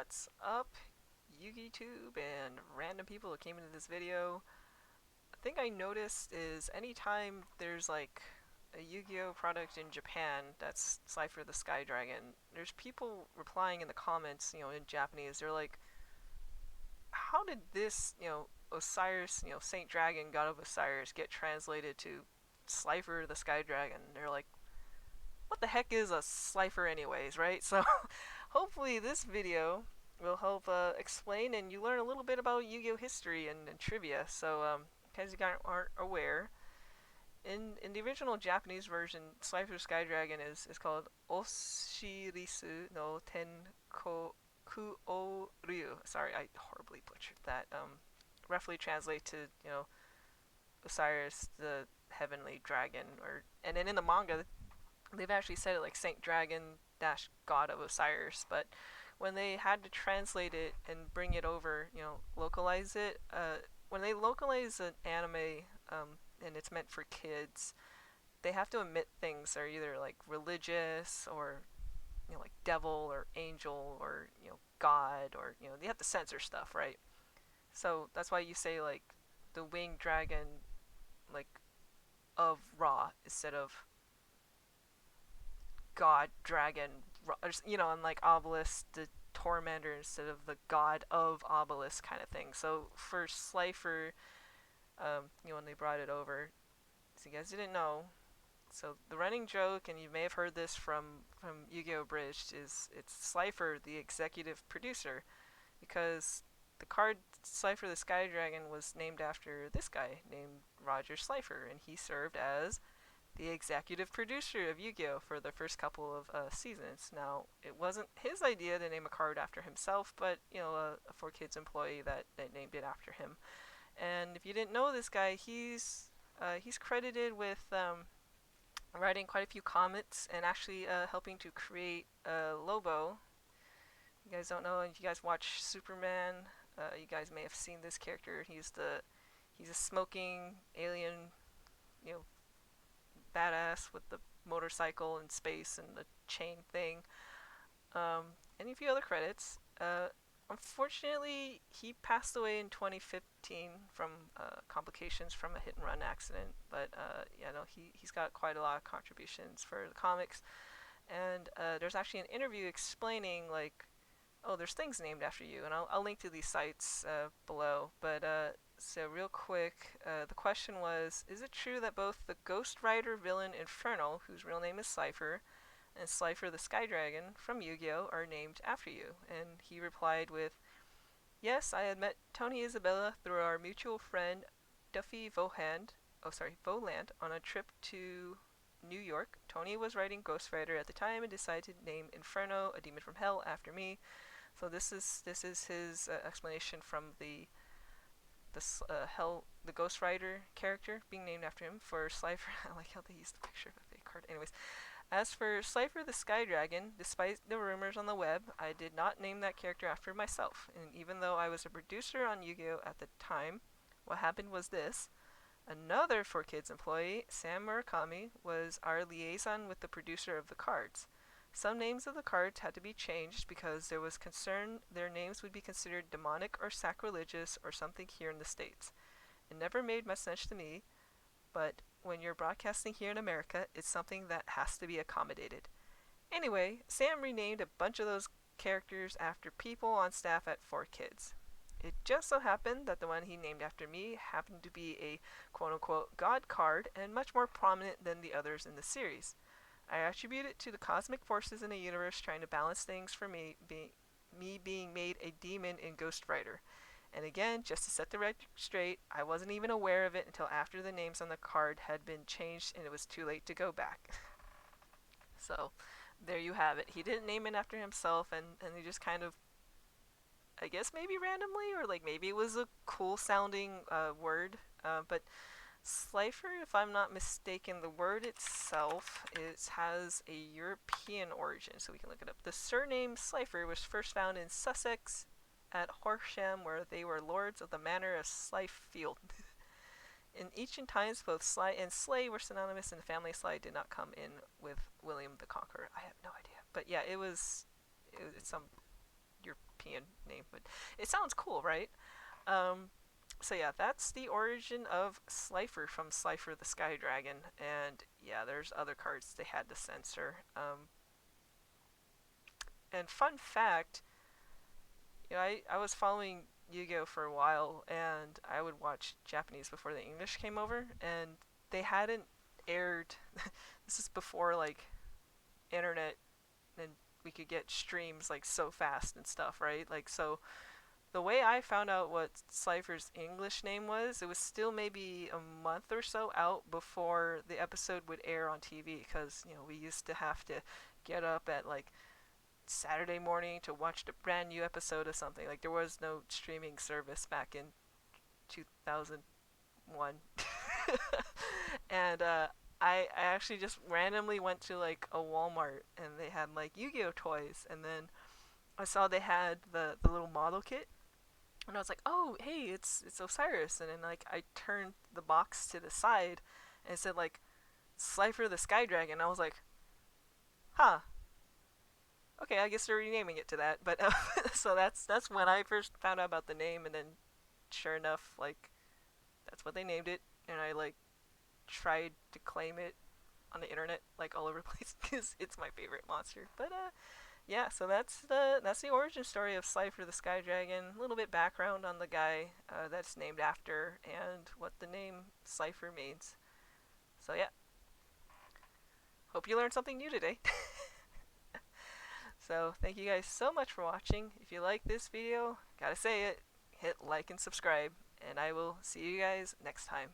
What's up, YugiTube and random people who came into this video? A thing I noticed is anytime there's like a Yu-Gi-Oh product in Japan that's Cypher the Sky Dragon, there's people replying in the comments, in Japanese. They're like, how did this, Osiris, Saint Dragon, God of Osiris, get translated to Slifer the Sky Dragon? They're like, what the heck is a Slifer anyways, right? So hopefully this video will help explain and you learn a little bit about Yu-Gi-Oh history and trivia. So in case you guys aren't aware, in the original Japanese version, Slifer Sky Dragon is called Oshirisu no Tenkoku o Ryu. Sorry, I horribly butchered that. Roughly translate to Osiris the Heavenly Dragon, and then in the manga they've actually said it like Saint Dragon dash God of Osiris, but when they had to translate it and bring it over, localize it, when they localize an anime and it's meant for kids, they have to omit things that are either like religious or like devil or angel or God, or they have to censor stuff, right? So that's why you say like the winged dragon, like of Ra, instead of god dragon, and like Obelisk the tormentor instead of the god of Obelisk kind of thing. So for Slifer, when they brought it over, so you guys didn't know. So the running joke, and you may have heard this from Yu-Gi-Oh! Abridged, is it's Slifer, the executive producer, because the card Slifer the Sky Dragon was named after this guy named Roger Slifer, and he served as the executive producer of Yu-Gi-Oh! For the first couple of seasons. Now, it wasn't his idea to name a card after himself, but, a 4Kids employee that named it after him. And if you didn't know this guy, he's credited with writing quite a few comics and actually helping to create Lobo. You guys don't know, if you guys watch Superman, you guys may have seen this character. He's a smoking alien, you know, badass with the motorcycle and space and the chain thing. And a few other credits. Unfortunately, he passed away in 2015 from complications from a hit and run accident. But he's got quite a lot of contributions for the comics. And there's actually an interview explaining like, oh, there's things named after you, and I'll link to these sites below. But so real quick, the question was, is it true that both the Ghost Rider villain Inferno, whose real name is Slifer, and Slifer the Sky Dragon from Yu-Gi-Oh! Are named after you? And he replied with, yes, I had met Tony Isabella through our mutual friend Duffy Voland on a trip to New York. Tony was writing Ghost Rider at the time and decided to name Inferno, a demon from hell, after me. So this is his explanation from the Ghost Rider character being named after him for Slifer. I like how they used the picture of a fake card. Anyways, as for Slifer the Sky Dragon, despite the rumors on the web, I did not name that character after myself. And even though I was a producer on Yu-Gi-Oh! At the time, what happened was this. Another 4Kids employee, Sam Murakami, was our liaison with the producer of the cards. Some names of the cards had to be changed because there was concern their names would be considered demonic or sacrilegious or something here in the States. It never made much sense to me, but when you're broadcasting here in America, it's something that has to be accommodated. Anyway, Sam renamed a bunch of those characters after people on staff at 4Kids. It just so happened that the one he named after me happened to be a quote-unquote god card and much more prominent than the others in the series. I attribute it to the cosmic forces in the universe trying to balance things for me being made a demon in Ghost Rider. And again, just to set the record straight, I wasn't even aware of it until after the names on the card had been changed and it was too late to go back. So, there you have it. He didn't name it after himself, and he just kind of, I guess maybe randomly, or like maybe it was a cool sounding word, but Slifer, if I'm not mistaken, the word itself has a European origin, so we can look it up. The surname Slifer was first found in Sussex at Horsham, where they were lords of the manor of Slifield. In ancient times, both Sly and Slay were synonymous, and the family Sly did not come in with William the Conqueror. I have no idea. But yeah, it's some European name, but it sounds cool, right? Um, so yeah, that's the origin of Slifer from Slifer the Sky Dragon, and yeah, there's other cards they had to censor. And fun fact, I was following Yu-Gi-Oh for a while, and I would watch Japanese before the English came over, and they hadn't aired. This is before like internet and we could get streams like so fast and stuff, right? Like so the way I found out what Slifer's English name was, it was still maybe a month or so out before the episode would air on TV because, we used to have to get up at like Saturday morning to watch the brand new episode of something. Like there was no streaming service back in 2001. And I actually just randomly went to like a Walmart and they had like Yu-Gi-Oh toys, and then I saw they had the little model kit, and I was like, oh hey, it's Osiris, and then like I turned the box to the side and it said like Slifer the Sky Dragon. I was like, huh, okay, I guess they're renaming it to that. But so that's when I first found out about the name, and then sure enough, like that's what they named it, and I like tried to claim it on the internet like all over the place because it's my favorite monster. But yeah, so that's the origin story of Slifer the Sky Dragon. A little bit background on the guy that's named after and what the name Slifer means. So yeah, hope you learned something new today. So thank you guys so much for watching. If you like this video, gotta say it, hit like and subscribe, and I will see you guys next time.